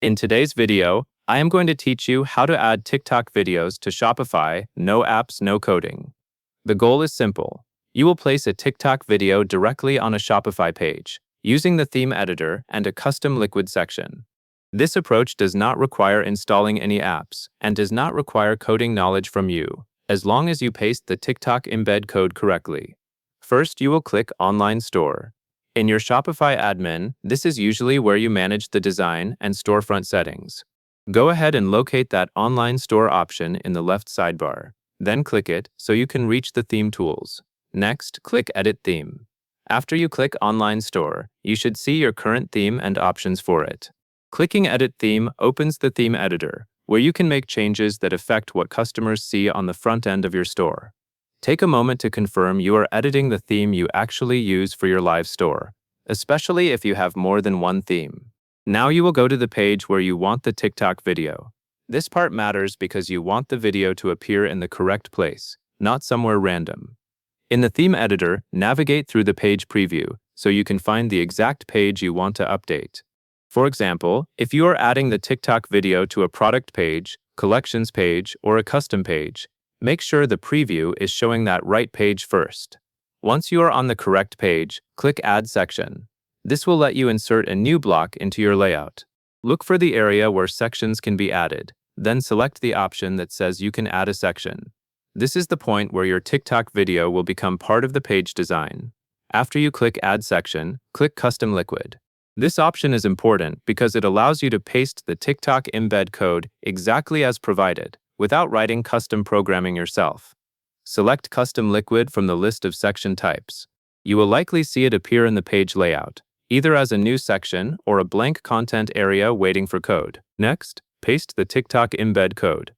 In today's video, I am going to teach you how to add TikTok videos to Shopify, no apps, no coding. The goal is simple. You will place a TikTok video directly on a Shopify page, using the theme editor and a custom liquid section. This approach does not require installing any apps and does not require coding knowledge from you, as long as you paste the TikTok embed code correctly. First, you will click Online Store. In your Shopify admin, this is usually where you manage the design and storefront settings. Go ahead and locate that Online Store option in the left sidebar. Then click it so you can reach the theme tools. Next, click Edit Theme. After you click Online Store, you should see your current theme and options for it. Clicking Edit Theme opens the theme editor, where you can make changes that affect what customers see on the front end of your store. Take a moment to confirm you are editing the theme you actually use for your live store, especially if you have more than one theme. Now you will go to the page where you want the TikTok video. This part matters because you want the video to appear in the correct place, not somewhere random. In the theme editor, navigate through the page preview so you can find the exact page you want to update. For example, if you are adding the TikTok video to a product page, collections page, or a custom page, make sure the preview is showing that right page first. Once you are on the correct page, click Add Section. This will let you insert a new block into your layout. Look for the area where sections can be added, then select the option that says you can add a section. This is the point where your TikTok video will become part of the page design. After you click Add Section, click Custom Liquid. This option is important because it allows you to paste the TikTok embed code exactly as provided, without writing custom programming yourself. Select Custom Liquid from the list of section types. You will likely see it appear in the page layout, either as a new section or a blank content area waiting for code. Next, paste the TikTok embed code.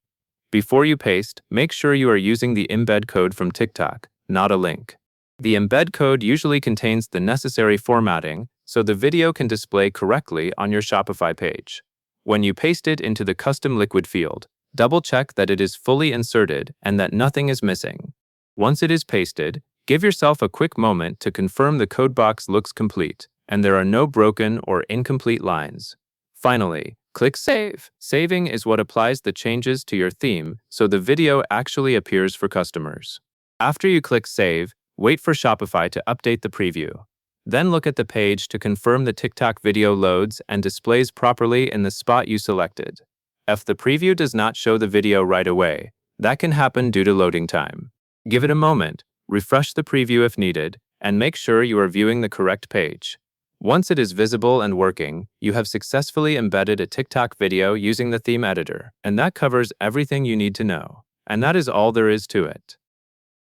Before you paste, make sure you are using the embed code from TikTok, not a link. The embed code usually contains the necessary formatting, so the video can display correctly on your Shopify page. When you paste it into the Custom Liquid field, double-check that it is fully inserted and that nothing is missing. Once it is pasted, give yourself a quick moment to confirm the code box looks complete and there are no broken or incomplete lines. Finally, click Save. Saving is what applies the changes to your theme so the video actually appears for customers. After you click Save, wait for Shopify to update the preview. Then look at the page to confirm the TikTok video loads and displays properly in the spot you selected. If the preview does not show the video right away, that can happen due to loading time. Give it a moment, refresh the preview if needed, and make sure you are viewing the correct page. Once it is visible and working, you have successfully embedded a TikTok video using the theme editor, and that covers everything you need to know. And that is all there is to it.